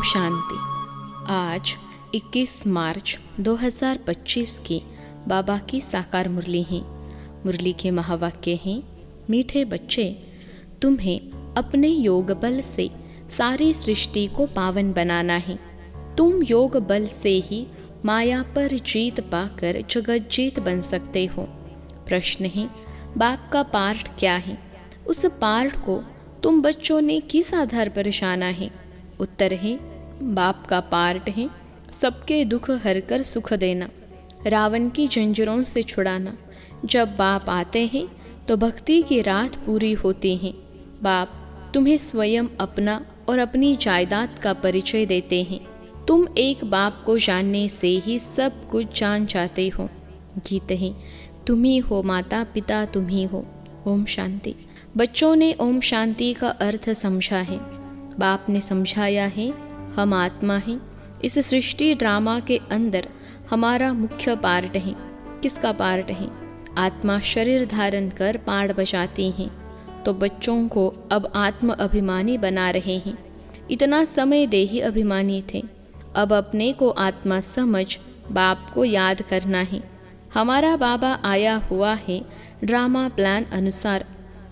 शांति। आज 21 मार्च 2025 की बाबा की साकार मुरली है। मुरली के महावाक्य हैं, मीठे बच्चे, तुम्हें अपने योग बल से सारी सृष्टि को पावन बनाना है। तुम योग बल से ही माया पर जीत पाकर जगत जीत बन सकते हो। प्रश्न है, बाप का पार्ट क्या है? उस पार्ट को तुम बच्चों ने किस आधार पर जाना है? उत्तर है, बाप का पार्ट है सबके दुख हरकर सुख देना, रावण की जंजीरों से छुड़ाना। जब बाप आते हैं तो भक्ति की रात पूरी होती है। बाप तुम्हें स्वयं अपना और अपनी जायदाद का परिचय देते हैं। तुम एक बाप को जानने से ही सब कुछ जान जाते हो। गीत है, तुम ही हो माता पिता, तुम ही हो। ओम शांति। बच्चों ने ओम शांति का अर्थ समझा है। बाप ने समझाया है, हम आत्मा हैं। इस सृष्टि ड्रामा के अंदर हमारा मुख्य पार्ट है। किसका पार्ट है? आत्मा शरीर धारण कर पार्ट बजाती हैं। तो बच्चों को अब आत्म अभिमानी बना रहे हैं। इतना समय दे ही अभिमानी थे, अब अपने को आत्मा समझ बाप को याद करना है। हमारा बाबा आया हुआ है ड्रामा प्लान अनुसार।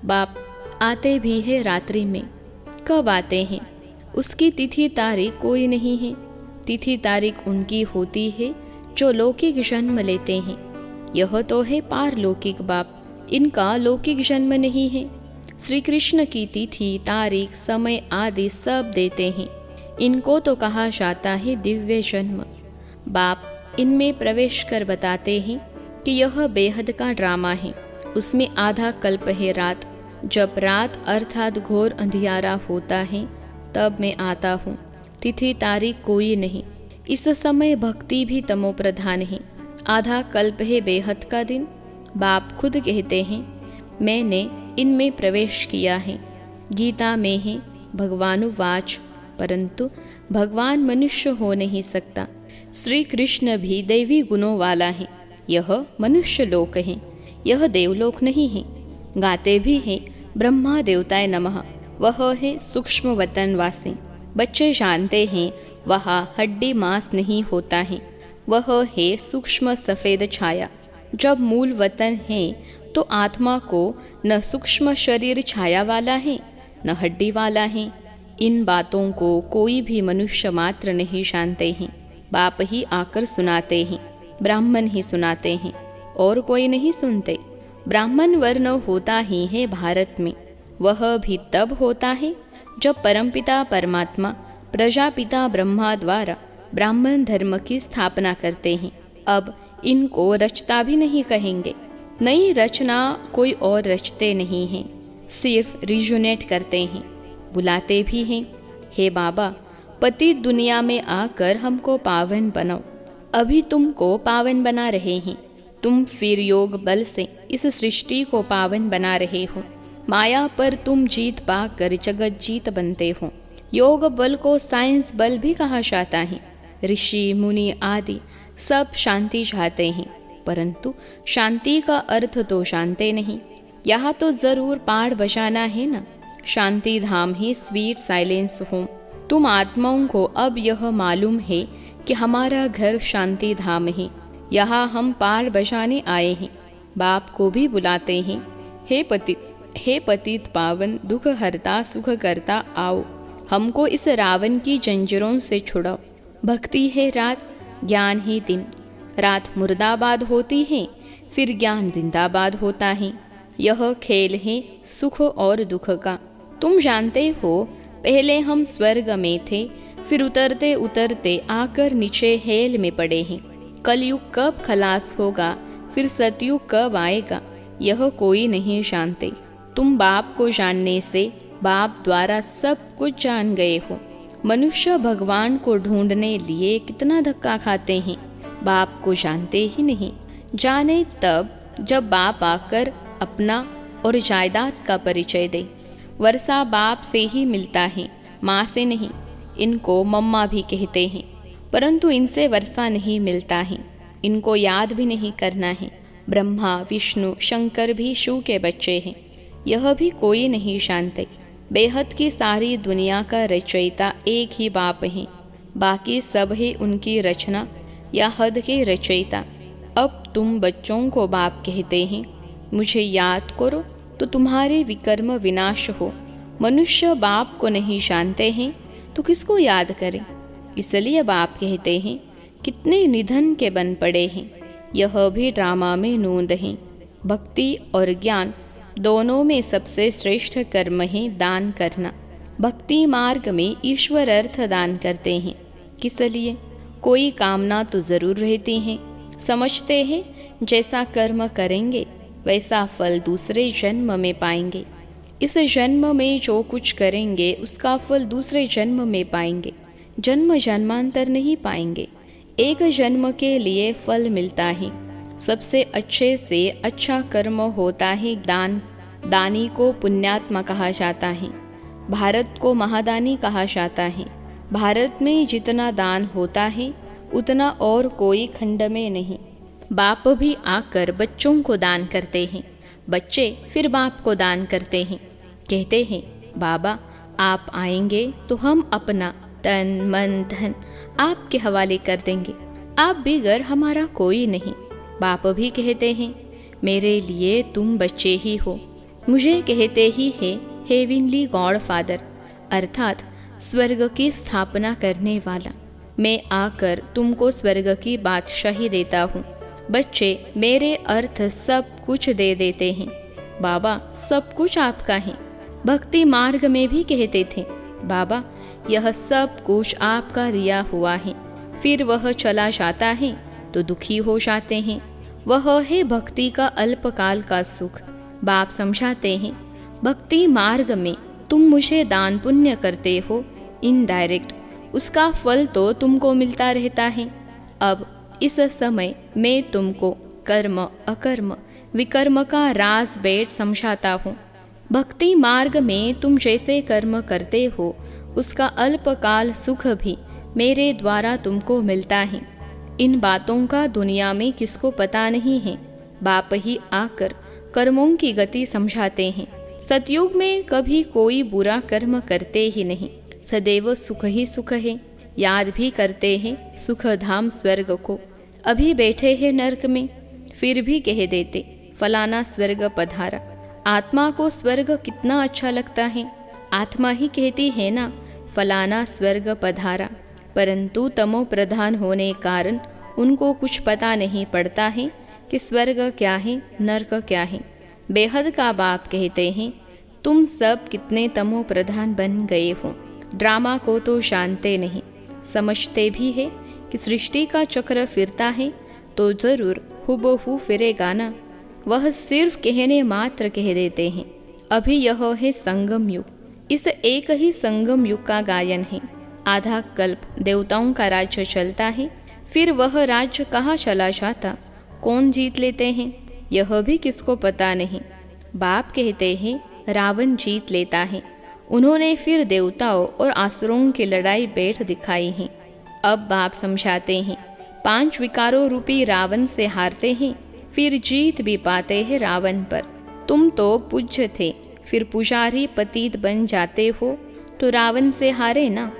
बाप आते भी है रात्रि में। कब आते हैं? उसकी तिथि तारीख कोई नहीं है। तिथि तारीख उनकी होती है जो लौकिक जन्म लेते हैं। यह तो है पारलौकिक बाप, इनका लौकिक जन्म नहीं है। श्री कृष्ण की तिथि तारीख समय आदि सब देते हैं। इनको तो कहा जाता है दिव्य जन्म। बाप इनमें प्रवेश कर बताते हैं कि यह बेहद का ड्रामा है। उसमें आधा कल्प है रात। जब रात अर्थात घोर अंधियारा होता है तब मैं आता हूँ। तिथि तारीख कोई नहीं। इस समय भक्ति भी तमो प्रधान है। आधा कल्प है बेहद का दिन। बाप खुद कहते हैं, मैंने इनमें प्रवेश किया है। गीता में है भगवानुवाच, परंतु भगवान मनुष्य हो नहीं सकता। श्री कृष्ण भी दैवी गुणों वाला है। यह मनुष्य लोक है, यह देवलोक नहीं है। गाते भी हैं ब्रह्मा देवताय नमः। वह है सूक्ष्म वतन वासी। बच्चे जानते हैं वहाँ हड्डी मांस नहीं होता है। वह है सूक्ष्म सफ़ेद छाया। जब मूल वतन है तो आत्मा को न सूक्ष्म शरीर छाया वाला है न हड्डी वाला है। इन बातों को कोई भी मनुष्य मात्र नहीं जानते हैं। बाप ही आकर सुनाते हैं, ब्राह्मण ही सुनाते हैं, और कोई नहीं सुनते। ब्राह्मण वर्ण होता ही है भारत में। वह भी तब होता है जब परमपिता परमात्मा प्रजापिता ब्रह्मा द्वारा ब्राह्मण धर्म की स्थापना करते हैं। अब इनको रचता भी नहीं कहेंगे। नई रचना कोई और रचते नहीं हैं, सिर्फ रिजुनेट करते हैं। बुलाते भी हैं, हे बाबा पति दुनिया में आकर हमको पावन बनाओ। अभी तुमको पावन बना रहे हैं। तुम फिर योग बल से इस सृष्टि को पावन बना रहे हो। माया पर तुम जीत पाकर जगत जीत बनते हो। योग बल को साइंस बल भी कहा जाता है। ऋषि मुनि आदि सब शांति चाहते हैं, परंतु शांति का अर्थ तो जानते नहीं। यहाँ तो जरूर पाठ बजाना है ना। शांति धाम ही स्वीट साइलेंस होम। तुम आत्माओं को अब यह मालूम है कि हमारा घर शांति धाम है। यहाँ हम पार बजाने आए हैं। बाप को भी बुलाते हैं, हे पतित पावन दुख हरता सुख करता आओ। हमको इस रावण की जंजीरों से छुड़ाओ। भक्ति है रात, ज्ञान है दिन। रात मुर्दाबाद होती है, फिर ज्ञान जिंदाबाद होता है। यह खेल है सुख और दुख का। तुम जानते हो, पहले हम स्वर्ग में थे, फिर उतरते उतरते आकर नीचे हेल में पड़े हैं। कलयुग कब खलास होगा, फिर सतयुग कब आएगा, यह कोई नहीं जानते। तुम बाप को जानने से बाप द्वारा सब कुछ जान गए हो। मनुष्य भगवान को ढूंढने लिए कितना धक्का खाते हैं, बाप को जानते ही नहीं। जाने तब जब बाप आकर अपना और जायदाद का परिचय दे। वर्षा बाप से ही मिलता है, माँ से नहीं। इनको मम्मा भी कहते हैं, परंतु इनसे वर्षा नहीं मिलता है। इनको याद भी नहीं करना है। ब्रह्मा विष्णु शंकर भी शिव के बच्चे हैं। यह भी कोई नहीं जानते। बेहद की सारी दुनिया का रचयिता एक ही बाप है। बाकी सब ही उनकी रचना या हद के रचयिता। अब तुम बच्चों को बाप कहते हैं, मुझे याद करो तो तुम्हारे विकर्म विनाश हो। मनुष्य बाप को नहीं जानते हैं तो किसको याद करें। इसलिए बाप कहते हैं, कितने निधन के बन पड़े हैं। यह भी ड्रामा में नोंद है। भक्ति और ज्ञान दोनों में सबसे श्रेष्ठ कर्म है दान करना। भक्ति मार्ग में ईश्वर अर्थ दान करते हैं। किस लिए? कोई कामना तो जरूर रहती है। समझते हैं जैसा कर्म करेंगे वैसा फल दूसरे जन्म में पाएंगे। इस जन्म में जो कुछ करेंगे उसका फल दूसरे जन्म में पाएंगे। जन्म जन्मांतर नहीं पाएंगे। एक जन्म के लिए फल मिलता है। सबसे अच्छे से अच्छा कर्म होता है दान। दानी को पुण्यात्मा कहा जाता है। भारत को महादानी कहा जाता है। भारत में जितना दान होता है उतना और कोई खंड में नहीं। बाप भी आकर बच्चों को दान करते हैं। बच्चे फिर बाप को दान करते हैं। कहते हैं, बाबा आप आएंगे तो हम अपना तन मन धन आपके हवाले कर देंगे। आप बिगर हमारा कोई नहीं। बाप भी कहते हैं, मेरे लिए तुम बच्चे ही हो। मुझे कहते ही है हेविनली गॉड फादर, अर्थात स्वर्ग की स्थापना करने वाला। मैं आकर तुमको स्वर्ग की बादशाही देता हूँ। बच्चे मेरे अर्थ सब कुछ दे देते हैं। बाबा सब कुछ आपका है। भक्ति मार्ग में भी कहते थे, बाबा यह सब कुछ आपका दिया हुआ है। फिर वह चला जाता है तो दुखी हो जाते हैं। वह है भक्ति का अल्पकाल का सुख। बाप समझाते हैं, भक्ति मार्ग में तुम मुझे दान पुण्य करते हो इनडायरेक्ट, उसका फल तो तुमको मिलता रहता है। अब इस समय मैं तुमको कर्म अकर्म विकर्म का राज बैठ समझाता हूँ। भक्ति मार्ग में तुम जैसे कर्म करते हो उसका अल्पकाल सुख भी मेरे द्वारा तुमको मिलता है। इन बातों का दुनिया में किसको पता नहीं है। बाप ही आकर कर्मों की गति समझाते हैं। सतयुग में कभी कोई बुरा कर्म करते ही नहीं। सदैव सुख ही सुख है। याद भी करते हैं सुख धाम स्वर्ग को। अभी बैठे हैं नरक में, फिर भी कह देते फलाना स्वर्ग पधारा। आत्मा को स्वर्ग कितना अच्छा लगता है। आत्मा ही कहती है ना फलाना स्वर्ग पधारा, परंतु तमो प्रधान होने कारण उनको कुछ पता नहीं पड़ता है कि स्वर्ग क्या है नरक क्या है। बेहद का बाप कहते हैं, तुम सब कितने तमो प्रधान बन गए हो। ड्रामा को तो जानते नहीं। समझते भी है कि सृष्टि का चक्र फिरता है तो जरूर हुबहू फिरेगा ना। वह सिर्फ कहने मात्र कह देते हैं। अभी यह है संगम युग। इस एक ही संगम युग का गायन है। आधा कल्प देवताओं का राज्य चलता है, फिर वह राज्य कहाँ चला जाता, कौन जीत लेते हैं, यह भी किसको पता नहीं। बाप कहते हैं रावण जीत लेता है। उन्होंने फिर देवताओं और आसुरों की लड़ाई बैठ दिखाई है। अब बाप समझाते हैं 5 विकारों रूपी रावण से हारते हैं, फिर जीत भी पाते हैं रावण पर। तुम तो पूज्य थे, फिर पुजारी पतित बन जाते हो तो रावण से हारे ना।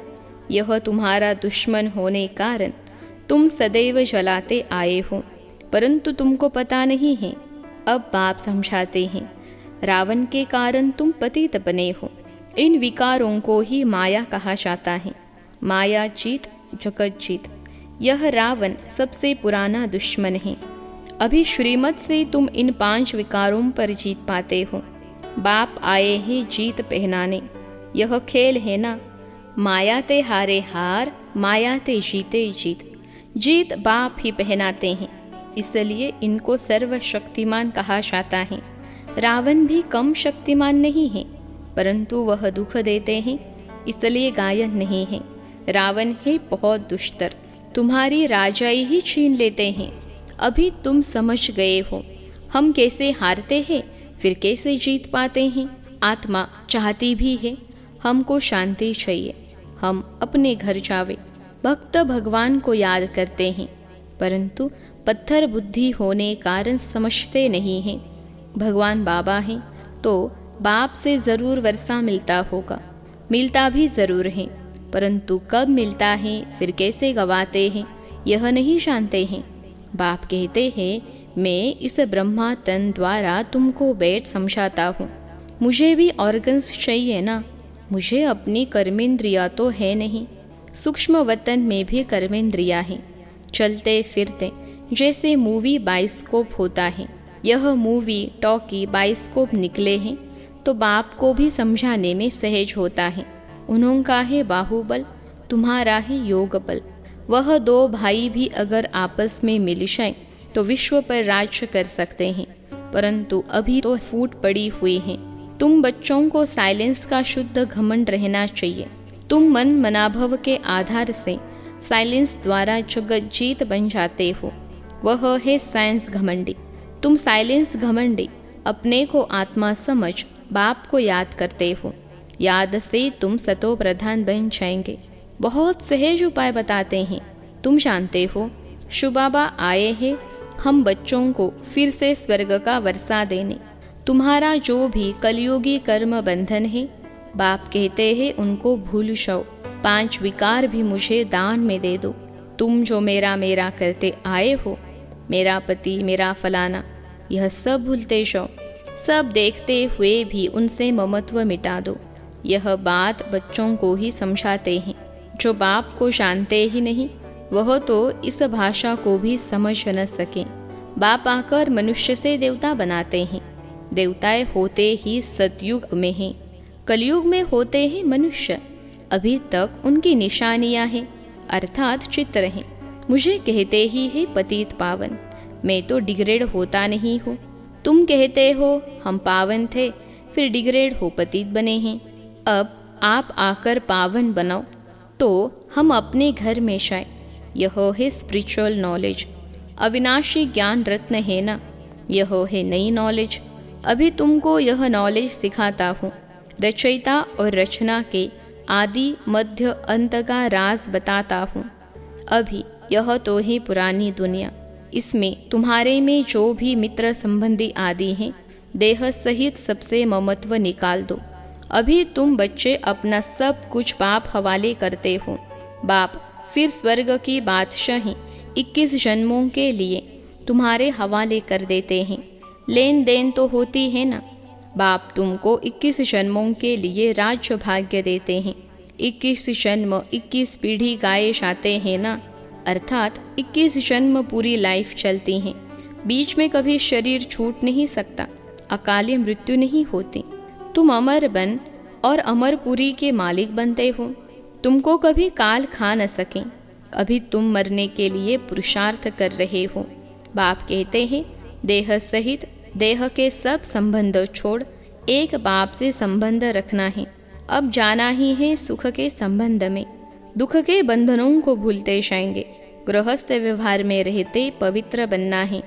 यह तुम्हारा दुश्मन होने कारण तुम सदैव जलाते आए हो, परंतु तुमको पता नहीं है। अब बाप समझाते हैं रावण के कारण तुम पतित बने हो। इन विकारों को ही माया कहा जाता है। माया जीत जगत जीत। यह रावण सबसे पुराना दुश्मन है। अभी श्रीमत से तुम इन 5 विकारों पर जीत पाते हो। बाप आए हैं जीत पहनाने। यह खेल है ना, माया ते हारे हार, माया ते जीते जीत। जीत बाप ही पहनाते हैं, इसलिए इनको सर्वशक्तिमान कहा जाता है। रावण भी कम शक्तिमान नहीं है, परंतु वह दुख देते हैं, इसलिए गायन नहीं है। रावण है बहुत दुष्टर, तुम्हारी राजाई ही छीन लेते हैं। अभी तुम समझ गए हो हम कैसे हारते हैं, फिर कैसे जीत पाते हैं। आत्मा चाहती भी है हमको शांति चाहिए, हम अपने घर जावे। भक्त भगवान को याद करते हैं, परंतु पत्थर बुद्धि होने कारण समझते नहीं हैं। भगवान बाबा हैं तो बाप से ज़रूर वर्षा मिलता होगा, मिलता भी ज़रूर है। परंतु कब मिलता है फिर कैसे गवाते हैं यह नहीं जानते हैं। बाप कहते हैं मैं इस ब्रह्मा तन द्वारा तुमको बैठ समझाता हूँ। मुझे भी ऑर्गन्स चाहिए ना, मुझे अपनी कर्मेंद्रिया तो है नहीं। सूक्ष्म वतन में भी कर्मेंद्रिया है, चलते फिरते जैसे मूवी बाइस्कोप होता है। यह मूवी टॉकी बाइस्कोप निकले हैं तो बाप को भी समझाने में सहज होता है। उन्होंका है बाहुबल, तुम्हारा है योग बल। वह दो भाई भी अगर आपस में मिल जाए तो विश्व पर राज्य कर सकते हैं, परंतु अभी तो फूट पड़ी हुई है। तुम बच्चों को साइलेंस का शुद्ध घमंड रहना चाहिए। तुम मन मनाभव के आधार से साइलेंस द्वारा जगत जीत बन जाते हो, वह है साइंस घमंडी। तुम साइलेंस घमंडी अपने को आत्मा समझ बाप को याद करते हो। याद से तुम सतो प्रधान बन जाएंगे। बहुत सहज उपाय बताते हैं। तुम जानते हो शिव बाबा आए हैं हम बच्चों को फिर से स्वर्ग का वर्षा देने। तुम्हारा जो भी कलयुगी कर्म बंधन है, बाप कहते हैं उनको भूल जाओ। 5 विकार भी मुझे दान में दे दो। तुम जो मेरा मेरा करते आए हो, मेरा पति मेरा फलाना, यह सब भूलते जाओ। सब देखते हुए भी उनसे ममत्व मिटा दो। यह बात बच्चों को ही समझाते हैं। जो बाप को जानते ही नहीं वह तो इस भाषा को भी समझ न सके। बाप आकर मनुष्य से देवता बनाते हैं। देवताएं होते ही सतयुग में हैं, कलयुग में होते हैं मनुष्य। अभी तक उनकी निशानियां हैं अर्थात चित्र हैं। मुझे कहते ही है पतित पावन, मैं तो डिग्रेड होता नहीं हूँ। तुम कहते हो हम पावन थे फिर डिग्रेड हो पतित बने हैं। अब आप आकर पावन बनाओ तो हम अपने घर में जाए। यह है स्पिरिचुअल नॉलेज। अविनाशी ज्ञान रत्न है ना, यह है नई नॉलेज। अभी तुमको यह नॉलेज सिखाता हूँ। रचयिता और रचना के आदि मध्य अंत का राज बताता हूँ। अभी यह तो है पुरानी दुनिया, इसमें तुम्हारे में जो भी मित्र संबंधी आदि हैं, देह सहित सबसे ममत्व निकाल दो। अभी तुम बच्चे अपना सब कुछ बाप हवाले करते हो। बाप फिर स्वर्ग की बादशाही 21 जन्मों के लिए तुम्हारे हवाले कर देते हैं। लेन देन तो होती है ना। बाप तुमको 21 जन्मों के लिए राज्य भाग्य देते हैं। 21 जन्म 21 पीढ़ी गाए जाते हैं ना, अर्थात 21 जन्म पूरी लाइफ चलती हैं। बीच में कभी शरीर छूट नहीं सकता, अकाली मृत्यु नहीं होती। तुम अमर बन और अमरपुरी के मालिक बनते हो। तुमको कभी काल खा न सके। अभी तुम मरने के लिए पुरुषार्थ कर रहे हो। बाप कहते हैं देह सहित देह के सब संबंध छोड़ एक बाप से संबंध रखना है। अब जाना ही है सुख के संबंध में। दुख के बंधनों को भूलते जाएंगे। गृहस्थ व्यवहार में रहते पवित्र बनना है।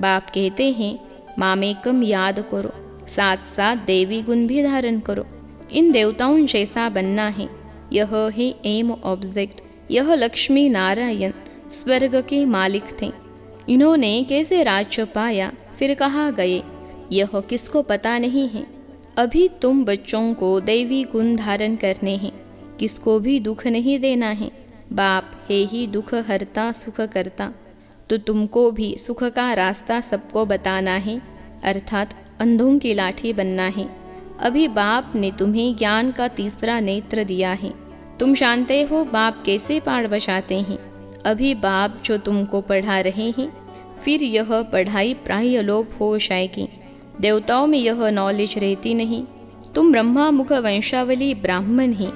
बाप कहते हैं मामेकम याद करो, साथ साथ देवी गुण भी धारण करो। इन देवताओं जैसा बनना है। यह है एम ऑब्जेक्ट। यह लक्ष्मी नारायण स्वर्ग के मालिक थे। इन्होंने कैसे राज्य पाया फिर कहाँ गए, यह किसको पता नहीं है। अभी तुम बच्चों को दैवी गुण धारण करने हैं। किसको भी दुख नहीं देना है। बाप है ही दुख हरता सुख करता, तो तुमको भी सुख का रास्ता सबको बताना है, अर्थात अंधों की लाठी बनना है। अभी बाप ने तुम्हें ज्ञान का तीसरा नेत्र दिया है। तुम जानते हो बाप कैसे पाड़ बचाते हैं। अभी बाप जो तुमको पढ़ा रहे हैं, फिर यह पढ़ाई प्राय लोप हो जाएगी। देवताओं में यह नॉलेज रहती नहीं। तुम ब्रह्मा मुख वंशावली ब्राह्मण ही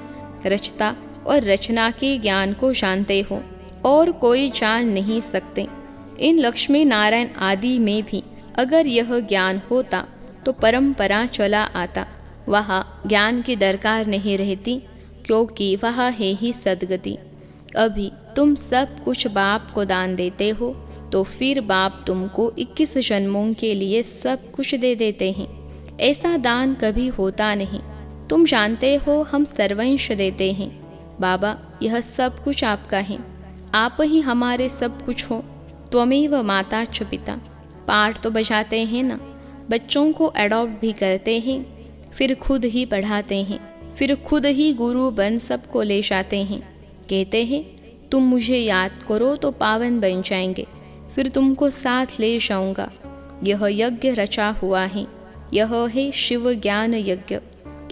रचता और रचना के ज्ञान को जानते हो, और कोई जान नहीं सकते। इन लक्ष्मी नारायण आदि में भी अगर यह ज्ञान होता तो परंपरा चला आता। वहाँ ज्ञान की दरकार नहीं रहती, क्योंकि वह है ही सदगति। अभी तुम सब कुछ बाप को दान देते हो, तो फिर बाप तुमको 21 जन्मों के लिए सब कुछ दे देते हैं। ऐसा दान कभी होता नहीं। तुम जानते हो हम सर्वंश देते हैं। बाबा यह सब कुछ आपका है, आप ही हमारे सब कुछ हो। त्वमेव माता च पिता। पाठ तो बजाते हैं ना, बच्चों को एडॉप्ट भी करते हैं, फिर खुद ही पढ़ाते हैं, फिर खुद ही गुरु बन सबको ले जाते हैं। कहते हैं तुम मुझे याद करो तो पावन बन जाएंगे, फिर तुमको साथ ले जाऊंगा। यह यज्ञ रचा हुआ है, यह है शिव ज्ञान यज्ञ।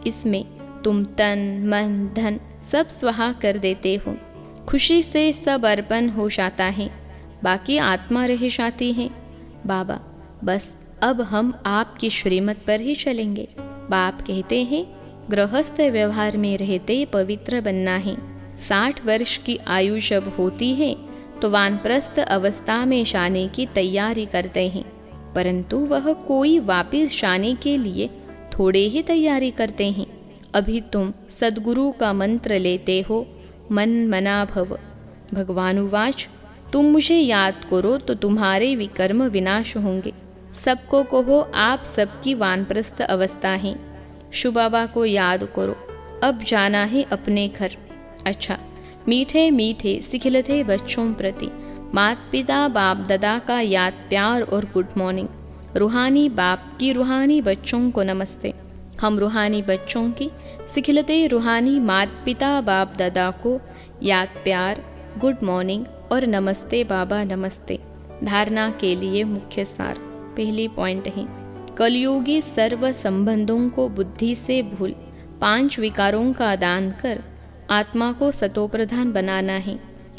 इसमें तुम तन मन धन सब स्वाहा कर देते हो। खुशी से सब अर्पण हो जाता है, बाकी आत्मा रह जाती है। बाबा बस अब हम आपकी श्रीमत पर ही चलेंगे। बाप कहते हैं गृहस्थ व्यवहार में रहते पवित्र बनना है। 60 वर्ष की आयु जब होती है तो वानप्रस्थ अवस्था में जाने की तैयारी करते हैं, परंतु वह कोई वापिस जाने के लिए थोड़े ही तैयारी करते हैं। अभी तुम सद्गुरु का मंत्र लेते हो, मन मना भव। भगवानुवाच तुम मुझे याद करो तो तुम्हारे विकर्म विनाश होंगे। सबको कहो आप सबकी वानप्रस्थ अवस्था है। शिव बाबा को याद करो, अब जाना है अपने घर। अच्छा, मीठे मीठे सिखिलते बच्चों प्रति माता पिता बाप दादा का याद प्यार और गुड मॉर्निंग। रूहानी बाप की रूहानी बच्चों को नमस्ते। हम रूहानी बच्चों की सिखिलते रूहानी माता पिता बाप दादा को याद प्यार, गुड मॉर्निंग और नमस्ते बाबा नमस्ते। धारणा के लिए मुख्य सार। पहली पॉइंट है कलयुगी सर्व संबंधों को बुद्धि से भूल 5 विकारों का दान कर आत्मा को सतोप्रधान बनाना है।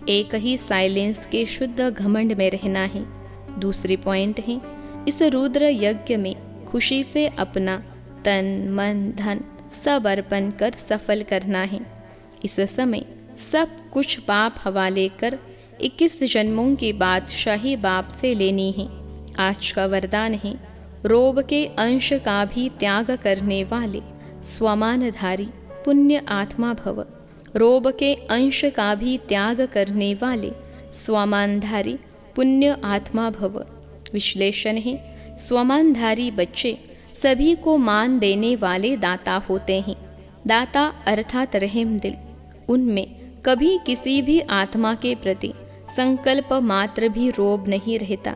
एक ही साइलेंस के शुद्ध घमंड में रहना है। दूसरी पॉइंट है इस रुद्र यज्ञ में खुशी से अपना तन मन धन सब अर्पण कर सफल करना है। इस समय सब कुछ बाप हवाले कर 21 जन्मों की बादशाही बाप से लेनी है। आज का वरदान है रोब के अंश का भी त्याग करने वाले स्वमानधारी पुण्य आत्मा भव। रोब के अंश का भी त्याग करने वाले स्वमानधारी पुण्य आत्मा भव। विश्लेषण है स्वमानधारी बच्चे सभी को मान देने वाले दाता होते हैं। दाता अर्थात रहम दिल। उनमें कभी किसी भी आत्मा के प्रति संकल्प मात्र भी रोब नहीं रहता।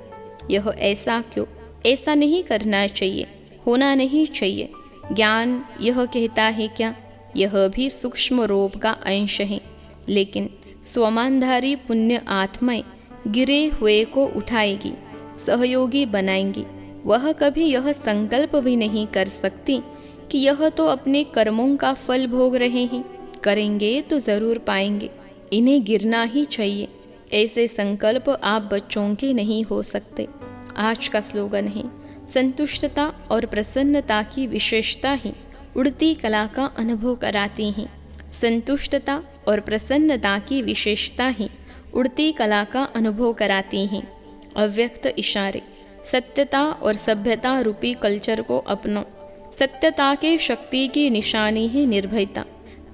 यह ऐसा क्यों? ऐसा नहीं करना चाहिए, होना नहीं चाहिए। ज्ञान यह कहता है क्या? यह भी सूक्ष्म रोब का अंश है। लेकिन स्वमानधारी पुण्य आत्माएं गिरे हुए को उठाएगी, सहयोगी बनाएंगी। वह कभी यह संकल्प भी नहीं कर सकती कि यह तो अपने कर्मों का फल भोग रहे हैं, करेंगे तो जरूर पाएंगे, इन्हें गिरना ही चाहिए। ऐसे संकल्प आप बच्चों के नहीं हो सकते। आज का स्लोगन है संतुष्टता और प्रसन्नता की विशेषता ही उड़ती कला का अनुभव कराती हैं। संतुष्टता और प्रसन्नता की विशेषता ही उड़ती कला का अनुभव कराती हैं। अव्यक्त इशारे। सत्यता और सभ्यता रूपी कल्चर को अपनो। सत्यता के शक्ति की निशानी है निर्भयता।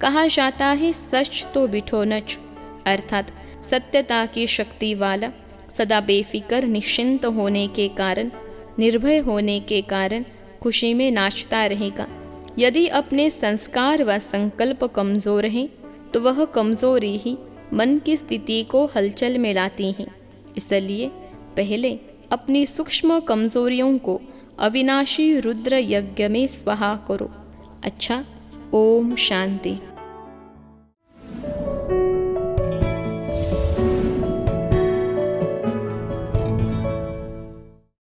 कहा जाता है सच तो बिठो नच, अर्थात सत्यता की शक्ति वाला सदा बेफिक्र निश्चिंत होने के कारण, निर्भय होने के कारण खुशी में नाचता रहेगा। यदि अपने संस्कार व संकल्प कमज़ोर हैं तो वह कमज़ोरी ही मन की स्थिति को हलचल में लाती हैं। इसलिए पहले अपनी सूक्ष्म कमज़ोरियों को अविनाशी रुद्र यज्ञ में स्वाहा करो। अच्छा, ओम शांति।